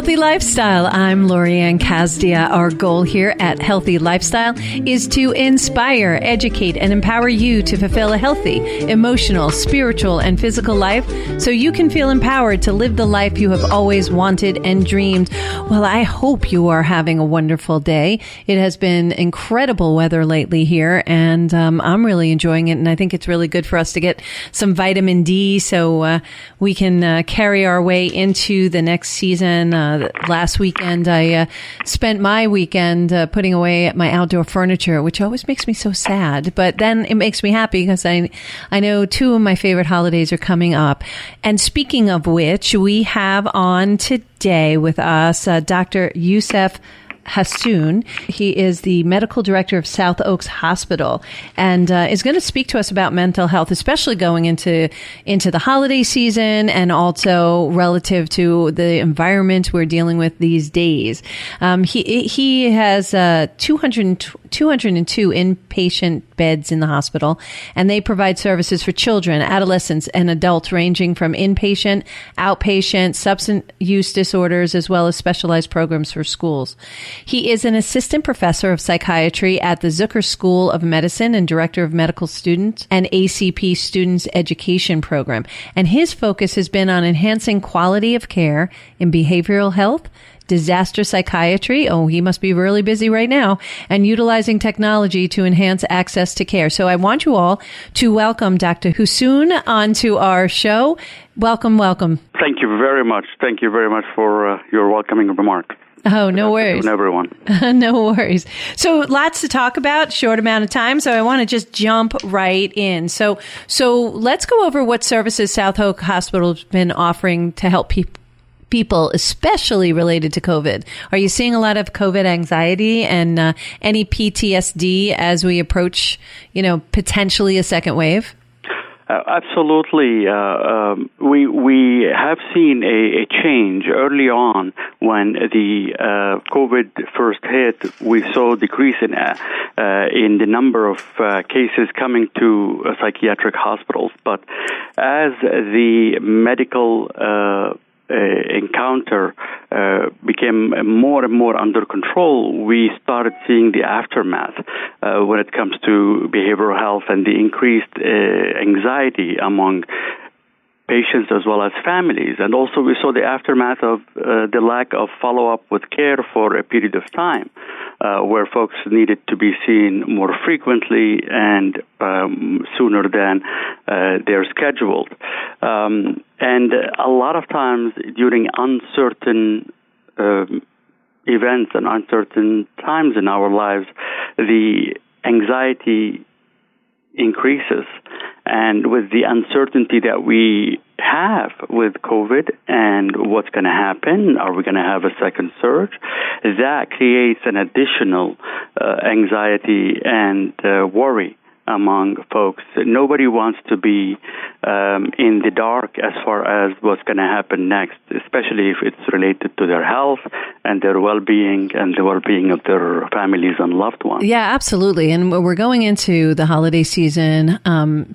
Healthy Lifestyle. I'm Lorianne Casdia. Our goal here at Healthy Lifestyle is to inspire, educate, and empower you to fulfill a healthy, emotional, spiritual, and physical life so you can feel empowered to live the life you have always wanted and dreamed. Well, I hope you are having a wonderful day. It has been incredible weather lately here, and I'm really enjoying it, and I think it's really good for us to get some vitamin D so we can carry our way into the next season. Last weekend, I spent my weekend putting away my outdoor furniture, which always makes me so sad. But then it makes me happy because I know two of my favorite holidays are coming up. And speaking of which, we have on today with us Dr. Youssef Hassoun. He is the medical director of South Oaks Hospital and is going to speak to us about mental health, especially going into the holiday season and also relative to the environment we're dealing with these days. He has 202 inpatient beds in the hospital, and they provide services for children, adolescents, and adults ranging from inpatient, outpatient, substance use disorders, as well as specialized programs for schools. He is an assistant professor of psychiatry at the Zucker School of Medicine and director of medical students and ACP students education program. And his focus has been on enhancing quality of care in behavioral health, disaster psychiatry, oh, he must be really busy right now, and utilizing technology to enhance access to care. So I want you all to welcome Dr. Hassoun onto our show. Welcome, welcome. Thank you very much. Thank you very much for your welcoming remark. Oh, no worries. Everyone. No worries. So lots to talk about, short amount of time. So I want to just jump right in. So let's go over what services South Oak Hospital has been offering to help people, especially related to COVID. Are you seeing a lot of COVID anxiety and any PTSD as we approach, potentially a second wave? Absolutely. We have seen a change early on when the COVID first hit. We saw a decrease in the number of cases coming to psychiatric hospitals. But as the medical encounter became more and more under control, we started seeing the aftermath when it comes to behavioral health and the increased anxiety among patients as well as families. And also we saw the aftermath of the lack of follow-up with care for a period of time, where folks needed to be seen more frequently and sooner than they're scheduled. And a lot of times during uncertain events and uncertain times in our lives, the anxiety increases. And with the uncertainty that we have with COVID and what's going to happen, are we going to have a second surge? That creates an additional anxiety and worry among folks. Nobody wants to be in the dark as far as what's going to happen next, especially if it's related to their health and their well-being and the well-being of their families and loved ones. Yeah, absolutely. And we're going into the holiday season,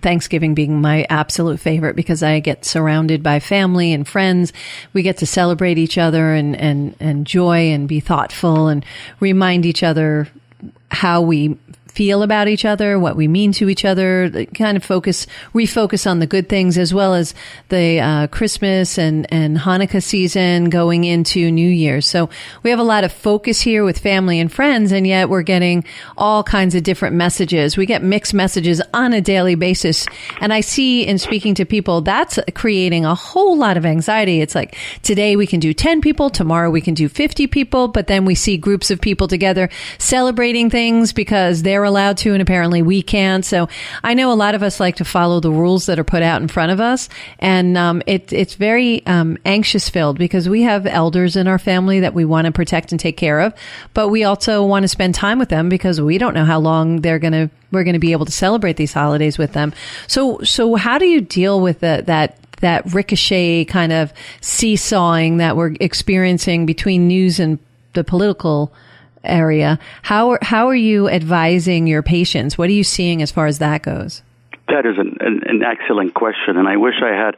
Thanksgiving being my absolute favorite because I get surrounded by family and friends. We get to celebrate each other and enjoy and be thoughtful and remind each other how we feel about each other, what we mean to each other, kind of refocus on the good things, as well as the Christmas and Hanukkah season going into New Year's. So we have a lot of focus here with family and friends, and yet we're getting all kinds of different messages. We get mixed messages on a daily basis. And I see in speaking to people, that's creating a whole lot of anxiety. It's like today we can do 10 people, tomorrow we can do 50 people, but then we see groups of people together celebrating things because they're allowed to, and apparently we can't. So I know a lot of us like to follow the rules that are put out in front of us, and it's very anxious filled because we have elders in our family that we want to protect and take care of, but we also want to spend time with them because we don't know how long we're going to be able to celebrate these holidays with them. So how do you deal with that ricochet kind of seesawing that we're experiencing between news and the political area? How are you advising your patients? What are you seeing as far as that goes? That is an excellent question, and I wish I had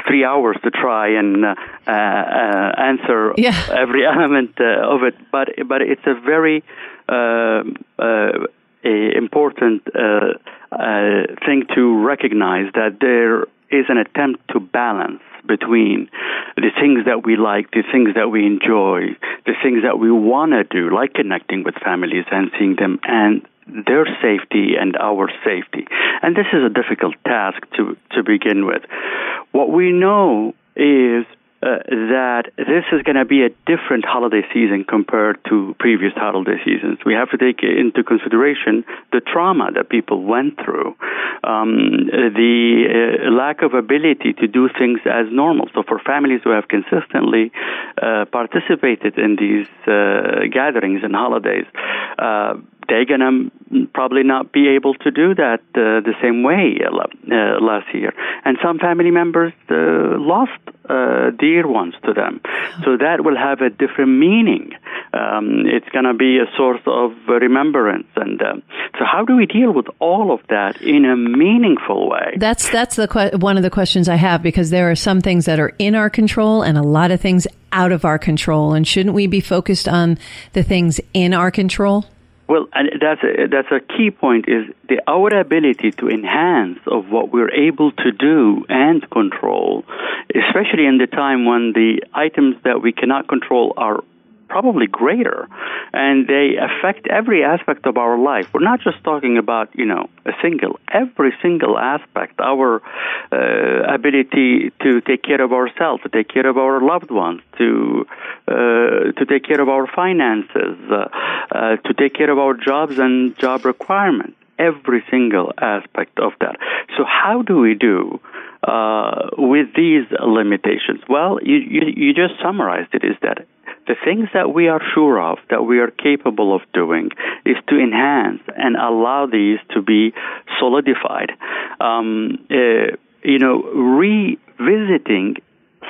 3 hours to try and answer every element of it. But it's a very important thing to recognize that there is an attempt to balance between the things that we like, the things that we enjoy, the things that we want to do, like connecting with families and seeing them, and their safety and our safety. And this is a difficult task to begin with. What we know is that this is going to be a different holiday season compared to previous holiday seasons. We have to take into consideration the trauma that people went through, the lack of ability to do things as normal. So for families who have consistently participated in these gatherings and holidays, they're going to probably not be able to do that the same way last year. And some family members lost dear ones to them. So that will have a different meaning. It's going to be a source of remembrance. And so how do we deal with all of that in a meaningful way? That's one of the questions I have, because there are some things that are in our control and a lot of things out of our control. And shouldn't we be focused on the things in our control? Well, and that's a key point, is our ability to enhance of what we're able to do and control, especially in the time when the items that we cannot control are probably greater, and they affect every aspect of our life. We're not just talking about, every single aspect, our ability to take care of ourselves, to take care of our loved ones, to take care of our finances, to take care of our jobs and job requirements, every single aspect of that. So how do we do with these limitations? Well, you just summarized it, is that the things that we are sure of, that we are capable of doing, is to enhance and allow these to be solidified. Revisiting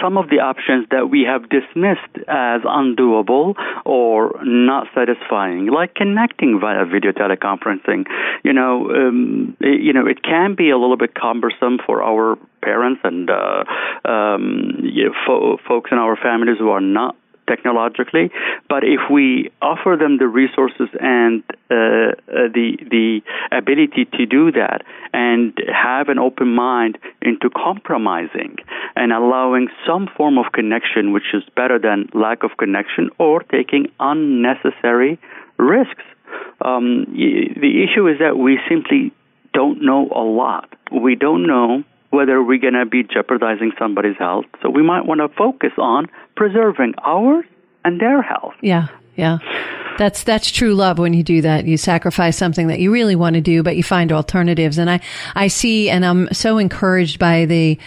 some of the options that we have dismissed as undoable or not satisfying, like connecting via video teleconferencing. It can be a little bit cumbersome for our parents and folks in our families who are not technologically, but if we offer them the resources and the ability to do that, and have an open mind into compromising and allowing some form of connection, which is better than lack of connection or taking unnecessary risks. The issue is that we simply don't know a lot. We don't know whether we're going to be jeopardizing somebody's health. So we might want to focus on preserving ours and their health. Yeah. That's true love when you do that. You sacrifice something that you really want to do, but you find alternatives. And I see, and I'm so encouraged by the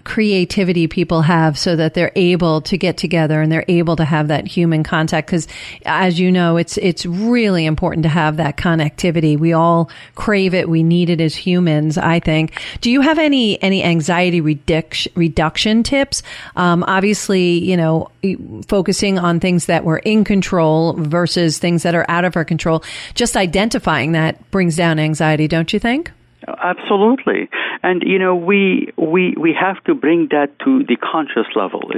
creativity people have, so that they're able to get together and they're able to have that human contact. Because as you know, it's really important to have that connectivity. We all crave it. We need it as humans, I think. Do you have any anxiety reduction tips? Obviously, focusing on things that we're in control versus things that are out of our control. Just identifying that brings down anxiety, don't you think? Absolutely. And, we have to bring that to the conscious level.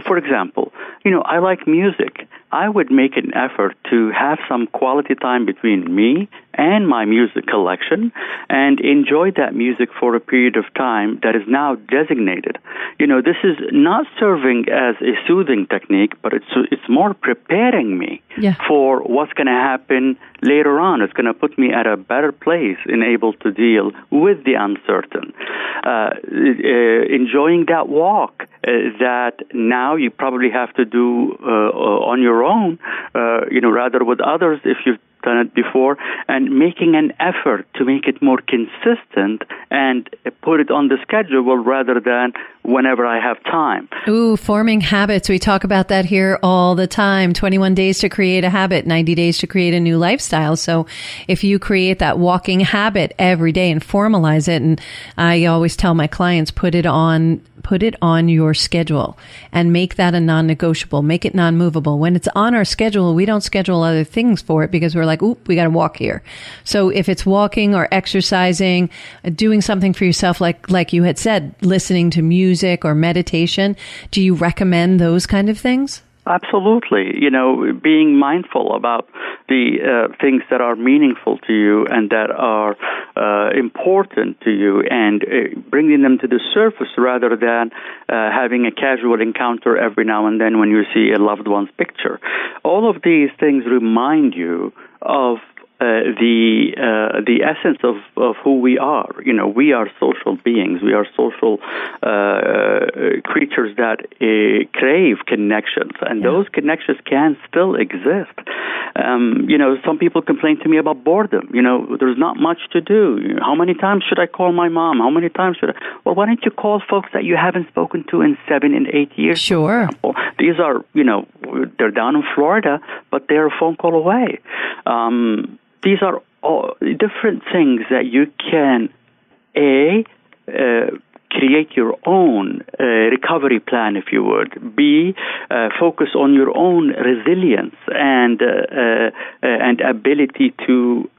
For example, I like music. I would make an effort to have some quality time between me and my music collection and enjoy that music for a period of time that is now designated. This is not serving as a soothing technique, but it's more preparing me for what's going to happen later on. It's going to put me at a better place and able to deal with the uncertain. Enjoying that walk that now you probably have to do on your own, rather with others if you've done it before, and making an effort to make it more consistent and put it on the schedule rather than whenever I have time. Ooh, forming habits. We talk about that here all the time. 21 days to create a habit, 90 days to create a new lifestyle. So if you create that walking habit every day and formalize it, and I always tell my clients, put it on your schedule and make that a non-negotiable, make it non-movable. When it's on our schedule, we don't schedule other things for it because we're like, oop, we got to walk here. So if it's walking or exercising, doing something for yourself, like you had said, listening to music or meditation, do you recommend those kind of things? Absolutely. Being mindful about the things that are meaningful to you and that are important to you, and bringing them to the surface rather than having a casual encounter every now and then when you see a loved one's picture. All of these things remind you of the essence of who we are. We are social beings. We are social creatures that crave connections, and those connections can still exist. Some people complain to me about boredom. There's not much to do. How many times should I call my mom? How many times should I? Well, why don't you call folks that you haven't spoken to in 7 and 8 years? Sure. These are, they're down in Florida, but they're a phone call away. These are all different things that you can, create your own recovery plan, if you would. B, focus on your own resilience and ability to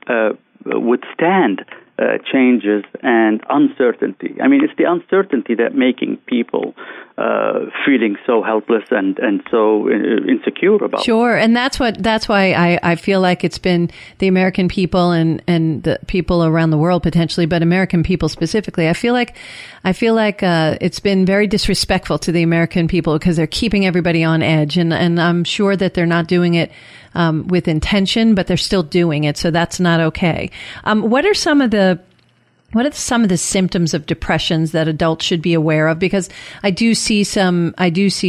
withstand changes and uncertainty. I mean, it's the uncertainty that making people feeling so helpless and so insecure about. Sure, and that's why I feel like it's been the American people and the people around the world potentially, but American people specifically. I feel like it's been very disrespectful to the American people because they're keeping everybody on edge, and I'm sure that they're not doing it with intention, but they're still doing it, so that's not okay. What are some of the symptoms of depressions that adults should be aware of? Because I do see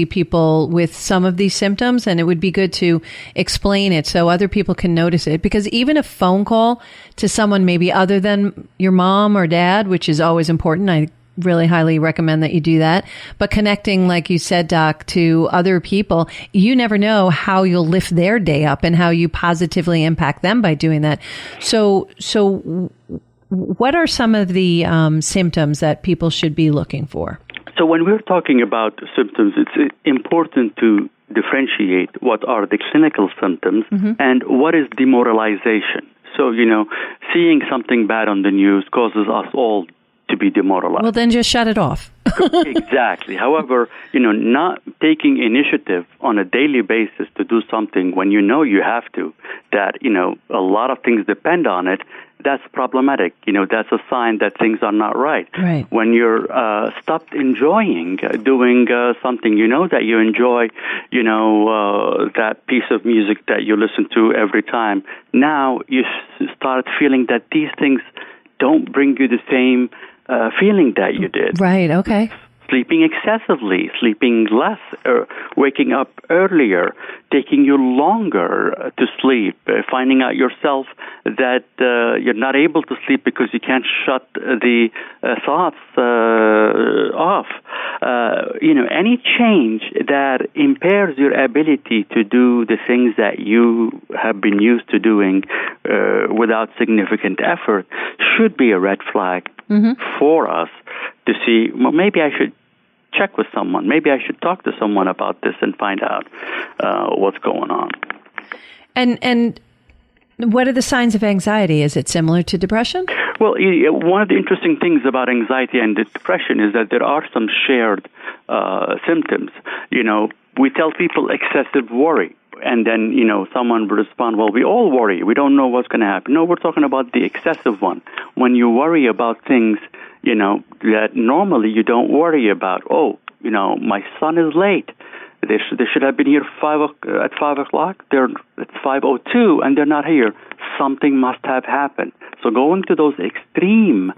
people with some of these symptoms, and it would be good to explain it so other people can notice it. Because even a phone call to someone maybe other than your mom or dad, which is always important, I really highly recommend that you do that. But connecting, like you said, Doc, to other people, you never know how you'll lift their day up and how you positively impact them by doing that. So what are some of the symptoms that people should be looking for? So when we're talking about symptoms, it's important to differentiate what are the clinical symptoms and what is demoralization. So, seeing something bad on the news causes us all to be demoralized. Well, then just shut it off. Exactly. However, not taking initiative on a daily basis to do something when you have to, that, a lot of things depend on it, that's problematic. That's a sign that things are not right. Right. When you're stopped enjoying doing something, that you enjoy, that piece of music that you listen to every time, now you start feeling that these things don't bring you the same feeling that you did. Right, okay. Sleeping excessively, sleeping less, waking up earlier, taking you longer to sleep, finding out yourself that you're not able to sleep because you can't shut the thoughts off. Any change that impairs your ability to do the things that you have been used to doing without significant effort should be a red flag for us to see, well, maybe I should check with someone. Maybe I should talk to someone about this and find out what's going on. And what are the signs of anxiety? Is it similar to depression? Well, one of the interesting things about anxiety and depression is that there are some shared symptoms. We tell people excessive worry. And then, someone will respond, well, we all worry. We don't know what's going to happen. No, we're talking about the excessive one. When you worry about things, that normally you don't worry about. Oh, my son is late. They should have been here at 5 o'clock. It's 5:02, and they're not here. Something must have happened. So going to those extreme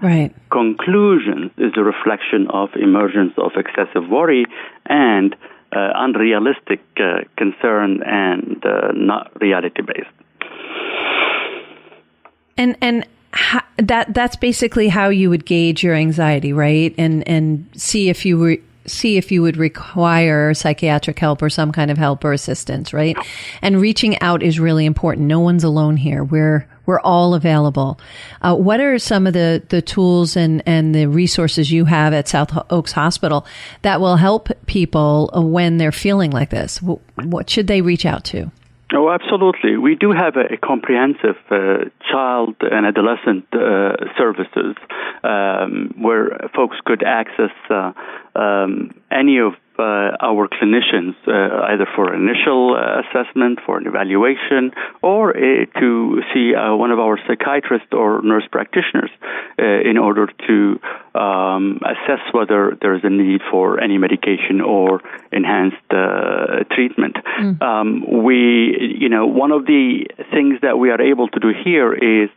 conclusions is a reflection of emergence of excessive worry and unrealistic concern and not reality-based. And that's basically how you would gauge your anxiety, right? And see if you see if you would require psychiatric help or some kind of help or assistance, right? And reaching out is really important. No one's alone here. We're all available. What are some of the tools and the resources you have at South Oaks Hospital that will help people when they're feeling like this? What should they reach out to? Oh, absolutely. We do have a comprehensive child and adolescent services where folks could access any of our clinicians, either for initial assessment, for an evaluation, or to see one of our psychiatrists or nurse practitioners in order to assess whether there is a need for any medication or enhanced treatment. One of the things that we are able to do here is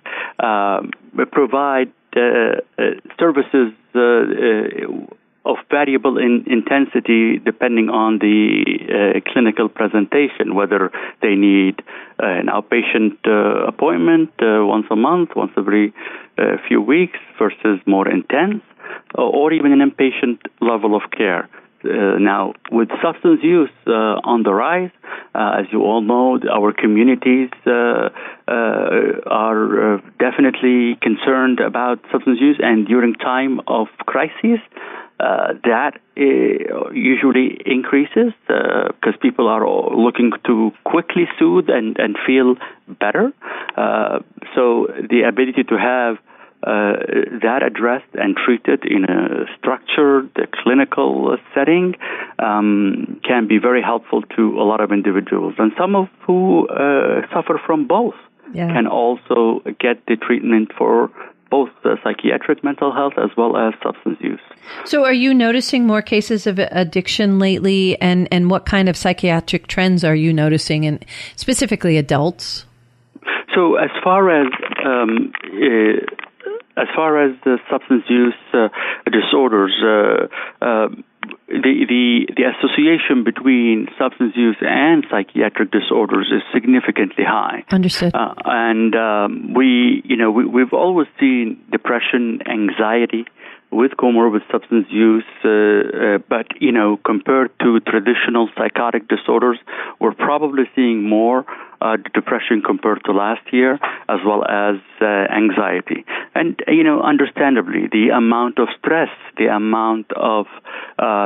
provide services of variable intensity depending on the clinical presentation, whether they need an outpatient appointment once a month, once every few weeks versus more intense, or even an inpatient level of care. Now, with substance use on the rise, as you all know, our communities are definitely concerned about substance use, and during time of crisis, that usually increases because people are looking to quickly soothe and feel better. So the ability to have that addressed and treated in a structured clinical setting can be very helpful to a lot of individuals. And some of who suffer from both can also get the treatment for both psychiatric mental health as well as substance use. So are you noticing more cases of addiction lately, and what kind of psychiatric trends are you noticing in specifically adults? So as far as the substance use disorders, the association between substance use and psychiatric disorders is significantly high. Understood. We've always seen depression, anxiety with comorbid substance use, but compared to traditional psychotic disorders, we're probably seeing more depression compared to last year, as well as anxiety. And, understandably, the amount of stress, the amount of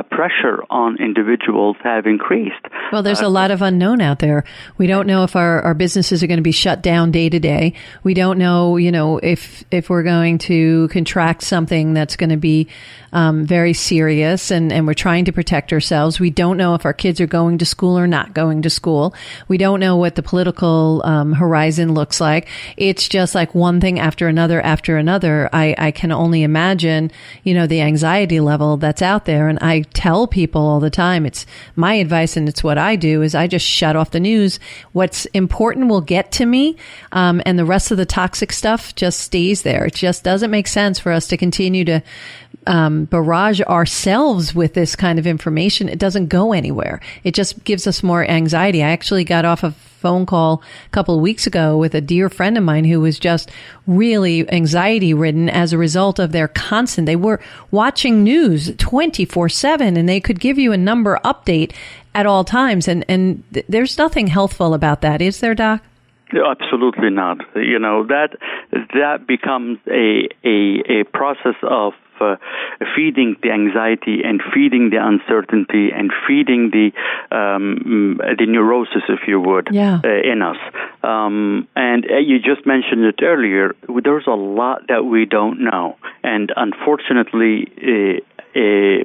pressure on individuals have increased. Well, there's a lot of unknown out there. We don't know if our businesses are going to be shut down day to day. We don't know, if we're going to contract something that's going to be very serious, and we're trying to protect ourselves. We don't know if our kids are going to school or not going to school. We don't know what the political horizon looks like. It's just like one thing after another after another. I can only imagine, the anxiety level that's out there. And I tell people all the time, it's my advice and it's what I do is I just shut off the news. What's important will get to me, and the rest of the toxic stuff just stays there. It just doesn't make sense for us to continue to barrage ourselves with this kind of information. It doesn't go anywhere. It just gives us more anxiety. I actually got off a phone call a couple of weeks ago with a dear friend of mine who was just really anxiety ridden as a result of they were watching news 24/7, and they could give you a number update at all times. And there's nothing healthful about that. Is there, Doc? Absolutely not. That becomes a process of feeding the anxiety and feeding the uncertainty and feeding the neurosis, if you would, in us. And you just mentioned it earlier. There's a lot that we don't know, and unfortunately,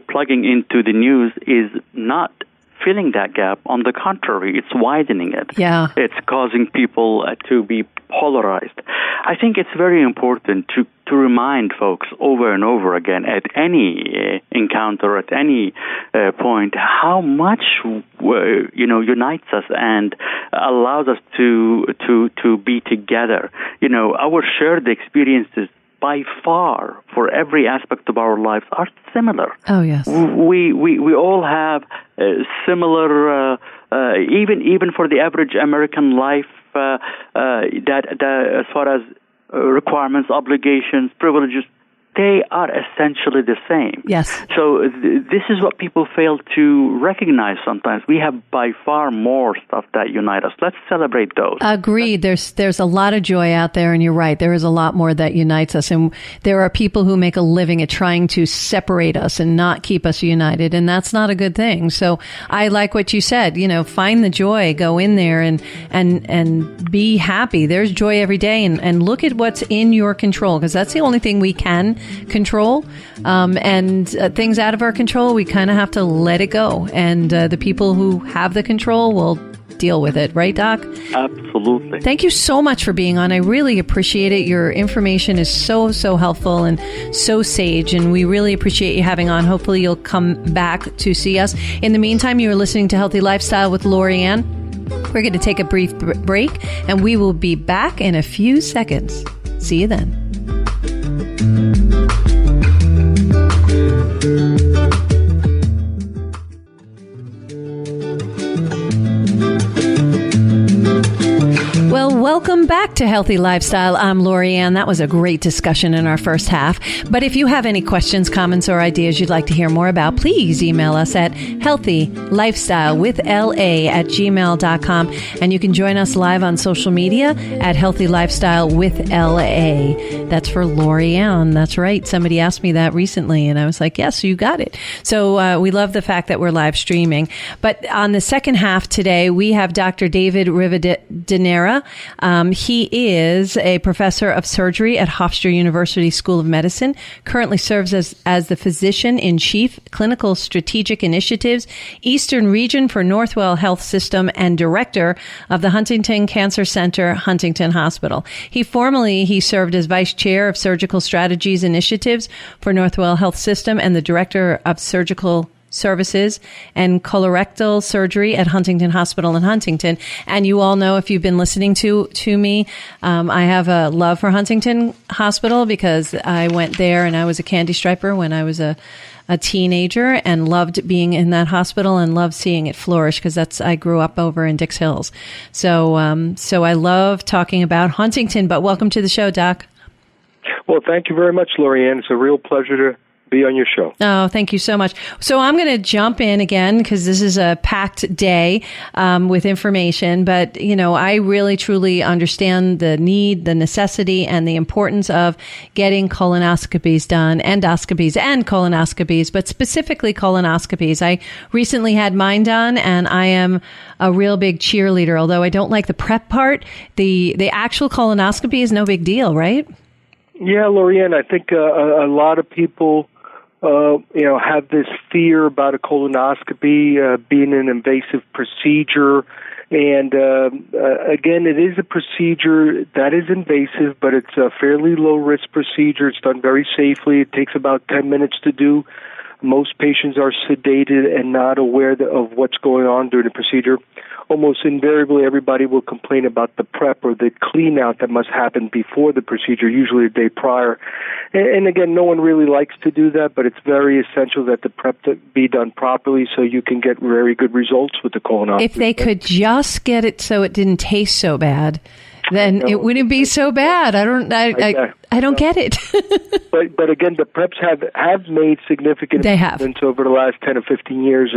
plugging into the news is not filling that gap. On the contrary, it's widening it. Yeah. It's causing people to be polarized. I think it's very important to remind folks over and over again at any encounter, at any point, how much unites us and allows us to be together. Our shared experiences by far, for every aspect of our lives, are similar. Oh yes, we all have similar, even for the average American life, that as far as requirements, obligations, privileges, they are essentially the same. Yes. So this is what people fail to recognize sometimes. We have by far more stuff that unite us. Let's celebrate those. Agreed. There's a lot of joy out there, and you're right. There is a lot more that unites us. And there are people who make a living at trying to separate us and not keep us united, and that's not a good thing. So I like what you said. Find the joy, go in there and be happy. There's joy every day, and look at what's in your control, because that's the only thing we can control. And things out of our control, we kind of have to let it go. And the people who have the control will deal with it. Right, Doc? Absolutely. Thank you so much for being on. I really appreciate it. Your information is so, so helpful and so sage, and we really appreciate you having on. Hopefully you'll come back to see us. In the meantime, you are listening to Healthy Lifestyle with Lori-Ann. We're going to take a brief break, and we will be back in a few seconds. See you then. Well, welcome back to Healthy Lifestyle. I'm Lori-Ann. That was a great discussion in our first half. But if you have any questions, comments, or ideas you'd like to hear more about, please email us at healthylifestylewithla@gmail.com. And you can join us live on social media at Healthy Lifestyle with LA. That's for Lori-Ann. That's right. Somebody asked me that recently, and I was like, yes, you got it. So we love the fact that we're live streaming. But on the second half today, we have Dr. David Rivadeneira. He is a professor of surgery at Hofstra University School of Medicine, currently serves as the physician-in-chief, clinical strategic initiatives, Eastern Region for Northwell Health System, and director of the Huntington Cancer Center, Huntington Hospital. He served as vice chair of surgical strategies initiatives for Northwell Health System and the director of surgical services and colorectal surgery at Huntington Hospital in Huntington. And you all know, if you've been listening to me, I have a love for Huntington Hospital because I went there and I was a candy striper when I was a teenager and loved being in that hospital and loved seeing it flourish because I grew up over in Dix Hills. So I love talking about Huntington, but welcome to the show, Doc. Well, thank you very much, Lori-Ann. It's a real pleasure to be on your show. Oh, thank you so much. So I'm going to jump in again because this is a packed day with information. But, I really, truly understand the need, the necessity, and the importance of getting colonoscopies done, endoscopies and colonoscopies, but specifically colonoscopies. I recently had mine done, and I am a real big cheerleader. Although I don't like the prep part, the actual colonoscopy is no big deal, right? Yeah, Lori-Ann, I think a lot of people have this fear about a colonoscopy being an invasive procedure. And again, it is a procedure that is invasive, but it's a fairly low-risk procedure. It's done very safely. It takes about 10 minutes to do. Most patients are sedated and not aware of what's going on during the procedure. Almost invariably, everybody will complain about the prep or the clean-out that must happen before the procedure, usually the day prior. And again, no one really likes to do that, but it's very essential that the prep be done properly so you can get very good results with the colonoscopy. If they could just get it so it didn't taste so bad, then it wouldn't be so bad. I don't get it. but again, the preps have made significant improvements over the last 10 or 15 years.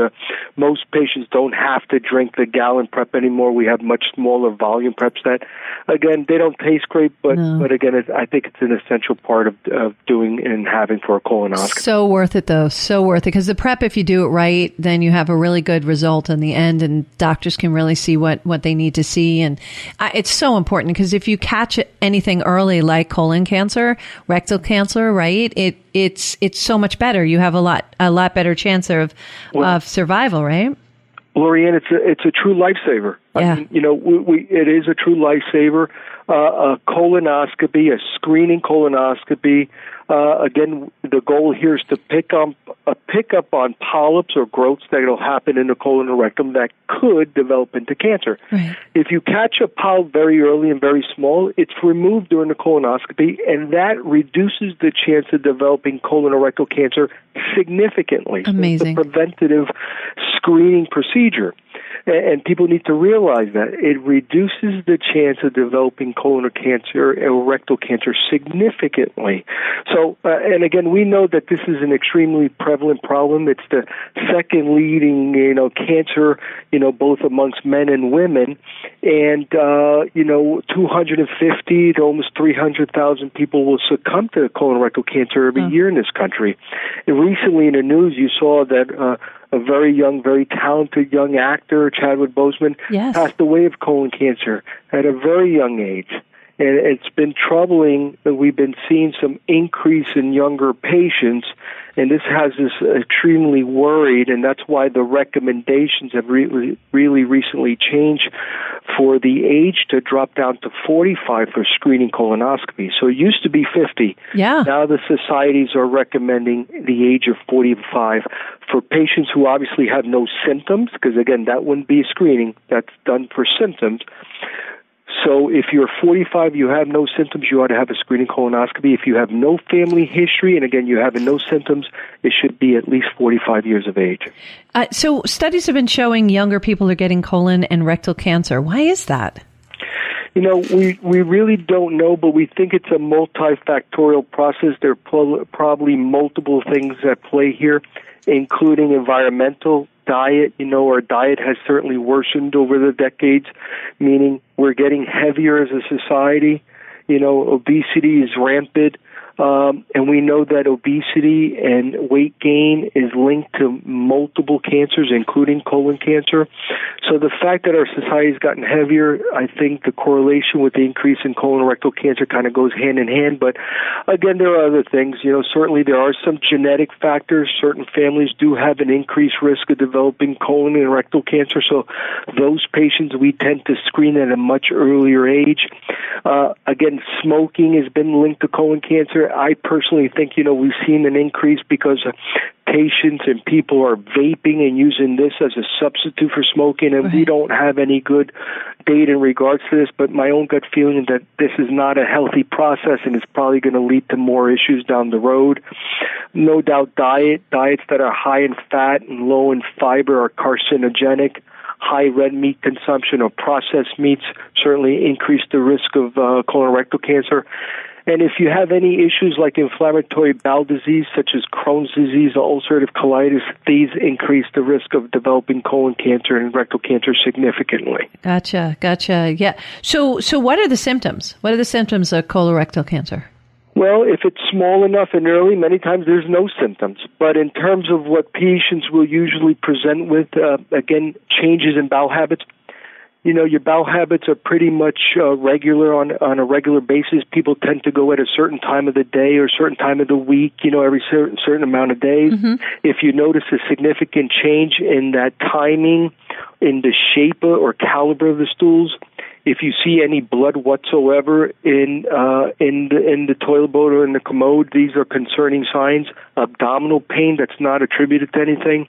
Most patients don't have to drink the gallon prep anymore. We have much smaller volume preps that, again, they don't taste great, but again, I think it's an essential part of doing and having for a colonoscopy. So worth it, though. So worth it. Because the prep, if you do it right, then you have a really good result in the end, and doctors can really see what they need to see. And it's so important because if you catch anything early, like colon cancer, rectal cancer, right? It's so much better. You have a lot better chance of survival, right? Lori-Ann, it's a true lifesaver. Yeah. I mean, it is a true lifesaver. A colonoscopy, a screening colonoscopy. Again, the goal here is to pick up on polyps or growths that will happen in the colon or rectum that could develop into cancer. Right. If you catch a polyp very early and very small, it's removed during the colonoscopy, and that reduces the chance of developing colon or rectal cancer significantly. Amazing. So it's a preventative screening procedure. And people need to realize that it reduces the chance of developing colon cancer or rectal cancer significantly. So So, and again, we know that this is an extremely prevalent problem. It's the second leading, cancer, both amongst men and women. And, 250 to almost 300,000 people will succumb to colorectal cancer every year in this country. And recently in the news, you saw that a very young, very talented young actor, Chadwick Boseman, passed away of colon cancer at a very young age. And it's been troubling that we've been seeing some increase in younger patients, and this has us extremely worried, and that's why the recommendations have really recently changed for the age to drop down to 45 for screening colonoscopy. So it used to be 50. Yeah. Now the societies are recommending the age of 45 for patients who obviously have no symptoms, because, again, that wouldn't be screening. That's done for symptoms. So if you're 45, you have no symptoms, you ought to have a screening colonoscopy. If you have no family history, and again, you have no symptoms, it should be at least 45 years of age. So studies have been showing younger people are getting colon and rectal cancer. Why is that? We really don't know, but we think it's a multifactorial process. There are probably multiple things at play here, including environmental, diet. Our diet has certainly worsened over the decades, meaning we're getting heavier as a society. Obesity is rampant. And we know that obesity and weight gain is linked to multiple cancers, including colon cancer. So the fact that our society has gotten heavier, I think the correlation with the increase in colorectal cancer kind of goes hand in hand. But again, there are other things. Certainly there are some genetic factors. Certain families do have an increased risk of developing colon and rectal cancer. So those patients we tend to screen at a much earlier age. Again, smoking has been linked to colon cancer. I personally think, we've seen an increase because patients and people are vaping and using this as a substitute for smoking, and we don't have any good data in regards to this, but my own gut feeling is that this is not a healthy process and it's probably going to lead to more issues down the road. No doubt diets that are high in fat and low in fiber are carcinogenic. High red meat consumption or processed meats certainly increase the risk of colorectal cancer. And if you have any issues like inflammatory bowel disease, such as Crohn's disease or ulcerative colitis, these increase the risk of developing colon cancer and rectal cancer significantly. Gotcha. Yeah. So what are the symptoms? What are the symptoms of colorectal cancer? Well, if it's small enough and early, many times there's no symptoms. But in terms of what patients will usually present with, again, changes in bowel habits. Your bowel habits are pretty much regular on a regular basis. People tend to go at a certain time of the day or a certain time of the week, every certain amount of days. Mm-hmm. If you notice a significant change in that timing, in the shape or caliber of the stools, if you see any blood whatsoever in the toilet bowl or in the commode, these are concerning signs. Abdominal pain that's not attributed to anything.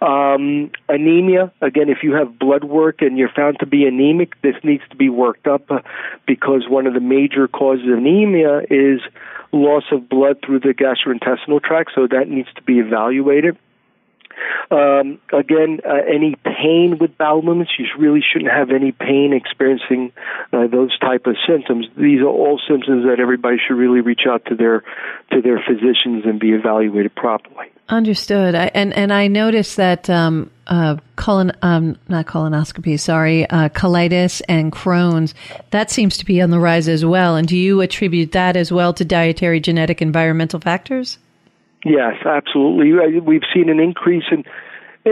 Anemia, again, if you have blood work and you're found to be anemic, this needs to be worked up because one of the major causes of anemia is loss of blood through the gastrointestinal tract, so that needs to be evaluated. Any pain with bowel movements, you really shouldn't have any pain experiencing those type of symptoms. These are all symptoms that everybody should really reach out to their physicians and be evaluated properly. Understood. And I noticed that colitis and Crohn's, that seems to be on the rise as well. And do you attribute that as well to dietary, genetic, environmental factors? Yes, absolutely. We've seen an increase in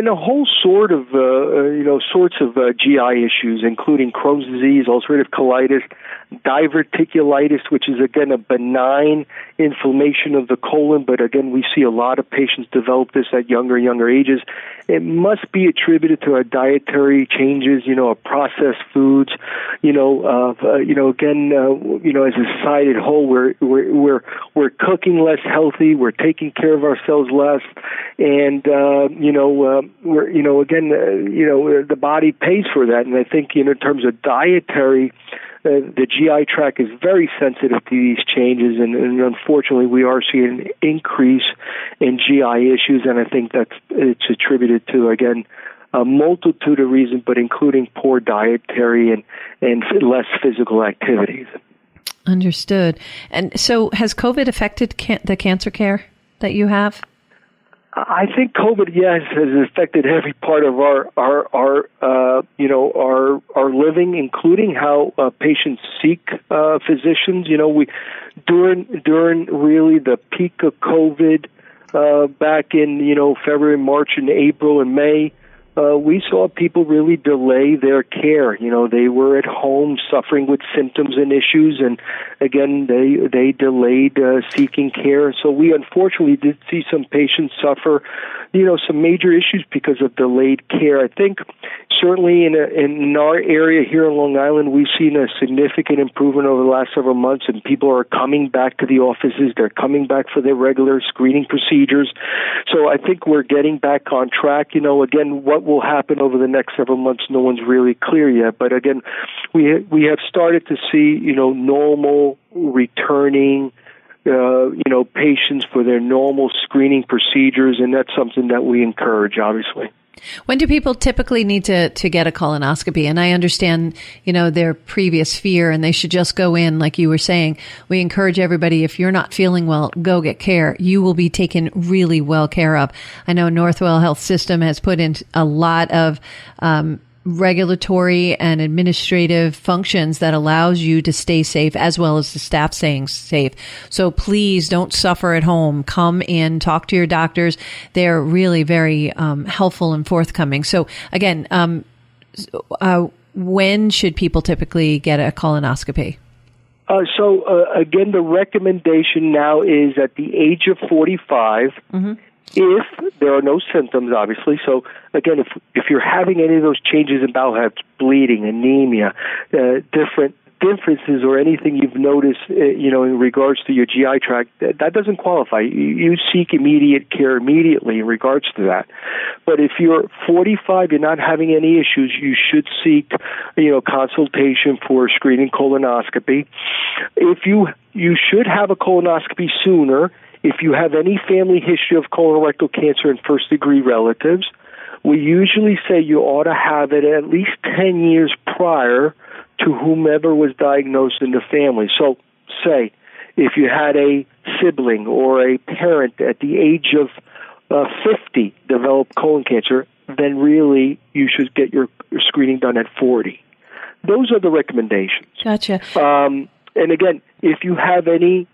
a whole sorts of GI issues, including Crohn's disease, ulcerative colitis, diverticulitis, which is again a benign inflammation of the colon, but again we see a lot of patients develop this at younger ages. It must be attributed to our dietary changes, of processed foods, as a society at whole, we're cooking less healthy, we're taking care of ourselves less, and the body pays for that. And I think in terms of dietary, the GI tract is very sensitive to these changes, and unfortunately we are seeing an increase in GI issues, and I think it's attributed to, again, a multitude of reasons, but including poor dietary and less physical activities. Understood. And so has COVID affected the cancer care that you have? I think COVID, yes, has affected every part of our living, including how patients seek physicians. We during really the peak of COVID back in February, March, and April and May. We saw people really delay their care. They were at home suffering with symptoms and issues, and again, they delayed seeking care. So we unfortunately did see some patients suffer, some major issues because of delayed care. I think certainly in our area here in Long Island, we've seen a significant improvement over the last several months, and people are coming back to the offices. They're coming back for their regular screening procedures. So I think we're getting back on track. Again, what will happen over the next several months, no one's really clear yet. But again, we have started to see, normal returning, patients for their normal screening procedures, and that's something that we encourage, obviously. When do people typically need to get a colonoscopy? And I understand, their previous fear, and they should just go in, like you were saying. We encourage everybody, if you're not feeling well, go get care. You will be taken really well care of. I know Northwell Health System has put in a lot of regulatory and administrative functions that allows you to stay safe, as well as the staff staying safe. So please don't suffer at home. Come in, talk to your doctors. They're really very helpful and forthcoming. So again, when should people typically get a colonoscopy? Again, the recommendation now is at the age of 45. Mm-hmm. If there are no symptoms, obviously. So again, if you're having any of those changes in bowel habits, bleeding, anemia, different differences or anything you've noticed, in regards to your GI tract, that doesn't qualify. You seek immediate care immediately in regards to that. But if you're 45, you're not having any issues, you should seek, consultation for screening colonoscopy. If you should have a colonoscopy sooner. If you have any family history of colorectal cancer in first-degree relatives, we usually say you ought to have it at least 10 years prior to whomever was diagnosed in the family. So, say, if you had a sibling or a parent at the age of 50 develop colon cancer, then really you should get your screening done at 40. Those are the recommendations. Gotcha. And again, if you have any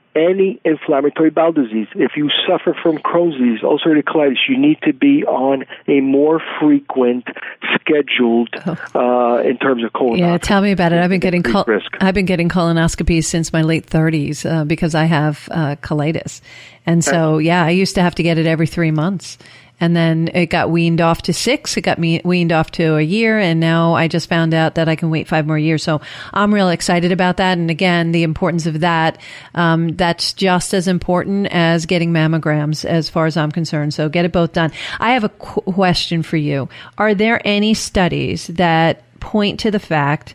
inflammatory bowel disease, if you suffer from Crohn's disease, ulcerative colitis, you need to be on a more frequent, scheduled, in terms of colonoscopy. Yeah, tell me about it. I've been getting colonoscopies since my late 30s because I have colitis. And so, I used to have to get it every 3 months. And then it got weaned off to 6. It got weaned off to a year. And now I just found out that I can wait 5 more years. So I'm real excited about that. And again, the importance of that, that's just as important as getting mammograms as far as I'm concerned. So get it both done. I have a question for you. Are there any studies that point to the fact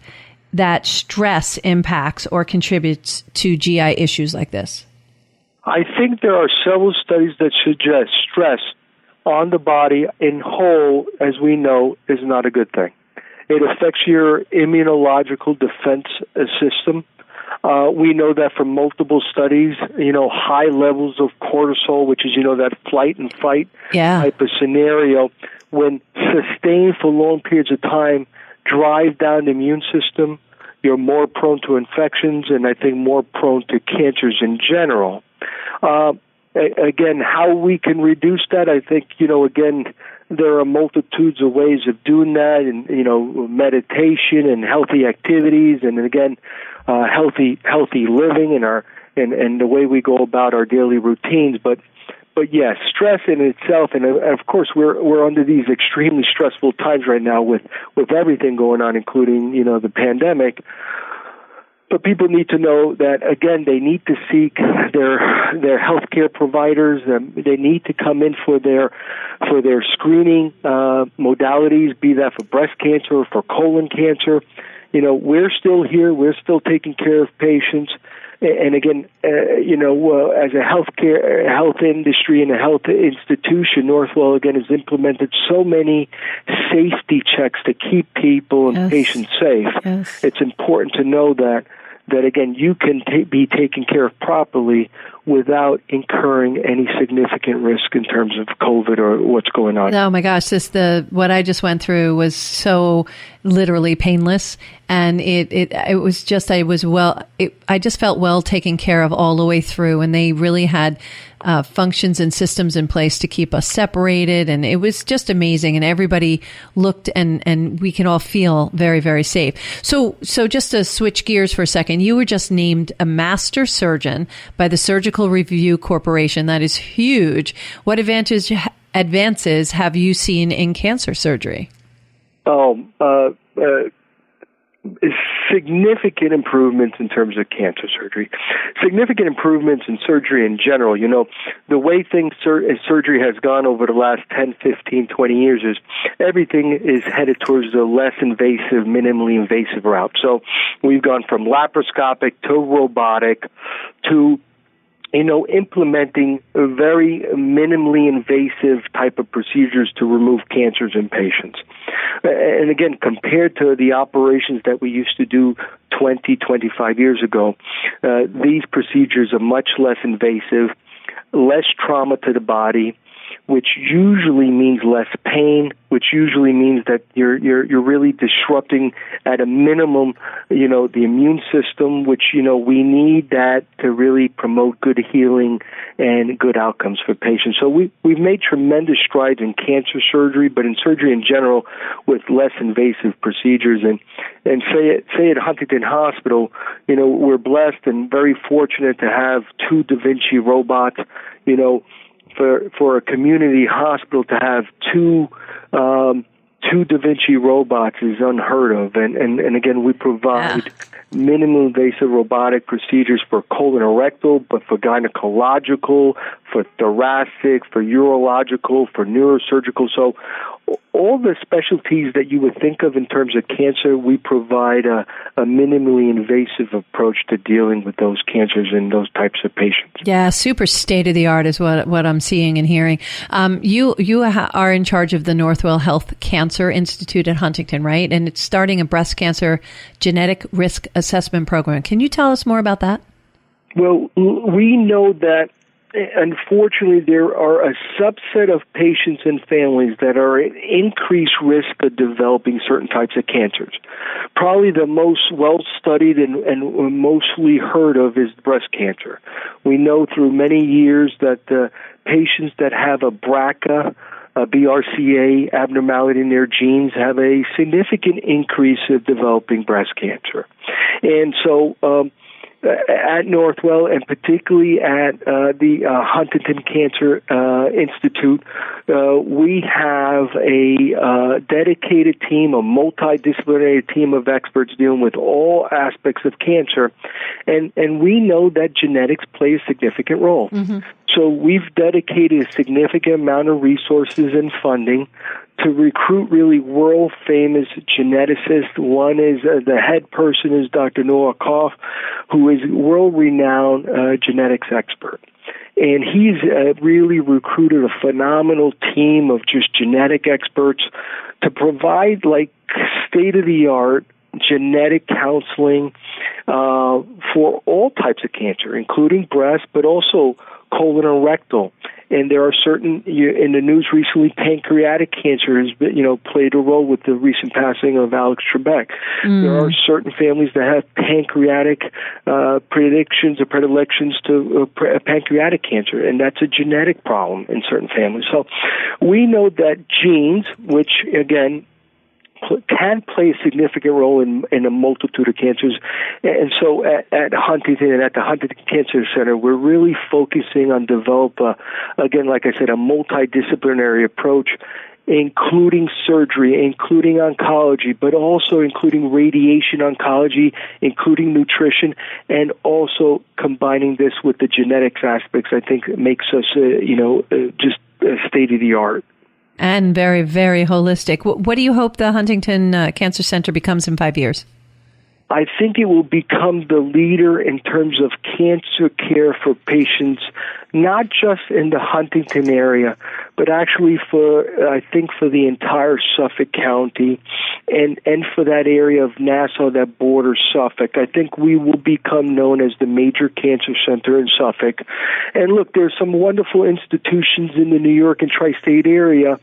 that stress impacts or contributes to GI issues like this? I think there are several studies that suggest stress on the body in whole, as we know, is not a good thing. It affects your immunological defense system. We know that from multiple studies, high levels of cortisol, which is, that flight and fight type of scenario, when sustained for long periods of time, drive down the immune system, you're more prone to infections and I think more prone to cancers in general. Again, how we can reduce that, I think, again, there are multitudes of ways of doing that, and, meditation and healthy activities, and again, healthy living and the way we go about our daily routines. But yes, stress in itself, and of course we're under these extremely stressful times right now with everything going on, including, the pandemic. But people need to know that, again, they need to seek their healthcare providers. They need to come in for their screening modalities, be that for breast cancer or for colon cancer. We're still here. We're still taking care of patients. And again, as a health industry and a health institution, Northwell, again, has implemented so many safety checks to keep people and patients safe. Yes. It's important to know that that, again, you can be taken care of properly without incurring any significant risk in terms of COVID or what's going on. Oh my gosh, what I just went through was so literally painless, and it was just I just felt well taken care of all the way through, and they really had functions and systems in place to keep us separated, and it was just amazing, and everybody looked and we can all feel very, very safe. So just to switch gears for a second, you were just named a master surgeon by the Surgical Review Corporation. That is huge. What advances have you seen in cancer surgery? Significant improvements in terms of cancer surgery, significant improvements in surgery in general. You know, the way surgery has gone over the last 10, 15, 20 years is everything is headed towards the less invasive, minimally invasive route. So we've gone from laparoscopic to robotic to implementing a very minimally invasive type of procedures to remove cancers in patients. And again, compared to the operations that we used to do 20, 25 years ago, these procedures are much less invasive, less trauma to the body, which usually means less pain, which usually means that you're really disrupting at a minimum, the immune system, which, we need that to really promote good healing and good outcomes for patients. So we've made tremendous strides in cancer surgery, but in surgery in general with less invasive procedures. And say at Huntington Hospital, we're blessed and very fortunate to have 2 Da Vinci robots, for a community hospital to have two Da Vinci robots is unheard of. And again, we provide minimally invasive robotic procedures for colorectal, but for gynecological, for thoracic, for urological, for neurosurgical. So all the specialties that you would think of in terms of cancer, we provide a minimally invasive approach to dealing with those cancers and those types of patients. Yeah, super state-of-the-art is what I'm seeing and hearing. You are in charge of the Northwell Health Cancer Institute at Huntington, right? And it's starting a breast cancer genetic risk assessment program. Can you tell us more about that? Well, we know that unfortunately, there are a subset of patients and families that are at increased risk of developing certain types of cancers. Probably the most well-studied and mostly heard of is breast cancer. We know through many years that the patients that have a BRCA, a BRCA abnormality in their genes have a significant increase of developing breast cancer. And so at Northwell, and particularly at the Huntington Cancer Institute, we have a dedicated team, a multidisciplinary team of experts dealing with all aspects of cancer, and we know that genetics play a significant role. Mm-hmm. So we've dedicated a significant amount of resources and funding to recruit really world-famous geneticists. One is the head person is Dr. Noah Koff, who is a world-renowned genetics expert. And he's really recruited a phenomenal team of just genetic experts to provide state-of-the-art genetic counseling for all types of cancer, including breast, but also colon and rectal. And there are certain, in the news recently, pancreatic cancer has played a role with the recent passing of Alex Trebek. There are certain families that have pancreatic predictions or predilections to pancreatic cancer, and that's a genetic problem in certain families. So we know that genes, which, again, can play a significant role in a multitude of cancers. And so at Huntington and at the Huntington Cancer Center, we're really focusing on again, like I said, a multidisciplinary approach, including surgery, including oncology, but also including radiation oncology, including nutrition, and also combining this with the genetics aspects, I think makes us, just state-of-the-art. And very, very holistic. What do you hope the Huntington Cancer Center becomes in 5 years? I think it will become the leader in terms of cancer care for patients not just in the Huntington area, but actually for the entire Suffolk County and for that area of Nassau that borders Suffolk. I think we will become known as the major cancer center in Suffolk. And look, there's some wonderful institutions in the New York and tri-state area,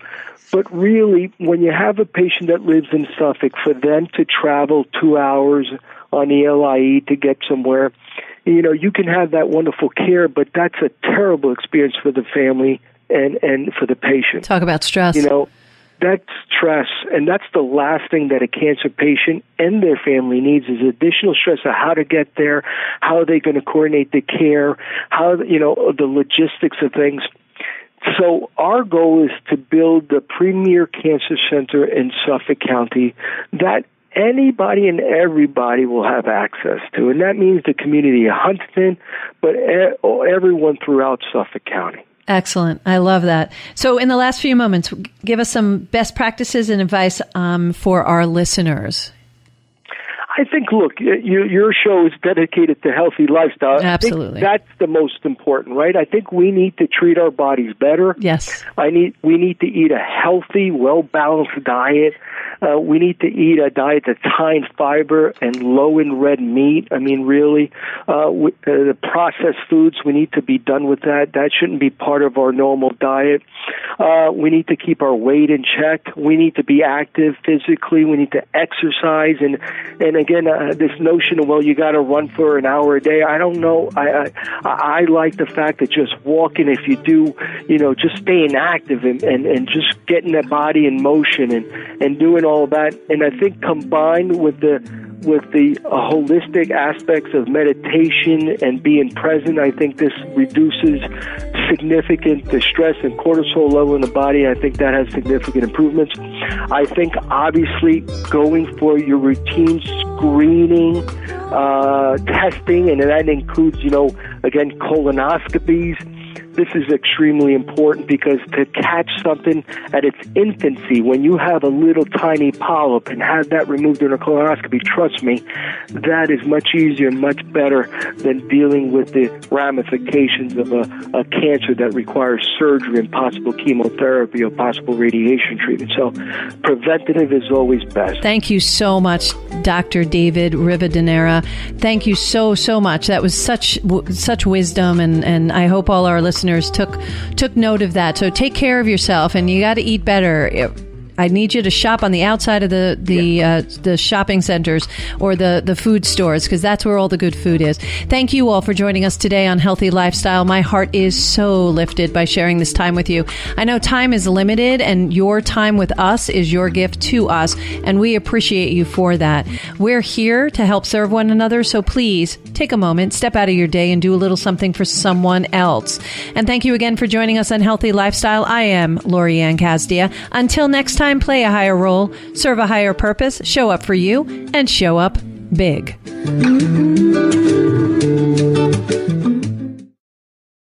but really, when you have a patient that lives in Suffolk, for them to travel 2 hours on the LIE to get somewhere, you can have that wonderful care, but that's a terrible experience for the family and for the patient. Talk about stress. That's stress, and that's the last thing that a cancer patient and their family needs is additional stress of how to get there, how are they going to coordinate the care, how, the logistics of things. So our goal is to build the premier cancer center in Suffolk County that anybody and everybody will have access to. And that means the community of Huntington, but everyone throughout Suffolk County. Excellent. I love that. So in the last few moments, give us some best practices and advice for our listeners. I think, look, your show is dedicated to healthy lifestyle. Absolutely. I think that's the most important, right? I think we need to treat our bodies better. Yes. We need to eat a healthy, well-balanced diet. We need to eat a diet that's high in fiber and low in red meat. I mean, really, the processed foods, we need to be done with that. That shouldn't be part of our normal diet. We need to keep our weight in check. We need to be active physically. We need to exercise. And again, this notion of, you got to run for an hour a day, I don't know. I like the fact that just walking, if you do, just staying active and just getting the body in motion and doing all of that. And I think combined with the holistic aspects of meditation and being present, I think this reduces significant the stress and cortisol level in the body. I think that has significant improvements. I think obviously going for your routine screening, testing, and that includes, again, colonoscopies. This is extremely important because to catch something at its infancy, when you have a little tiny polyp and have that removed in a colonoscopy, trust me, that is much easier and much better than dealing with the ramifications of a cancer that requires surgery and possible chemotherapy or possible radiation treatment. So preventative is always best. Thank you so much, Dr. David Rivadeneira. Thank you so much. That was such wisdom, and I hope all our listeners took note of that. So take care of yourself, and you got to eat better. I need you to shop on the outside of the shopping centers or the food stores, because that's where all the good food is. Thank you all for joining us today on Healthy Lifestyle. My heart is so lifted by sharing this time with you. I know time is limited, and your time with us is your gift to us, and we appreciate you for that. We're here to help serve one another, so please take a moment, step out of your day, and do a little something for someone else. And thank you again for joining us on Healthy Lifestyle. I am Lorianne Casdia. Until next time, play a higher role, serve a higher purpose, show up for you, and show up big.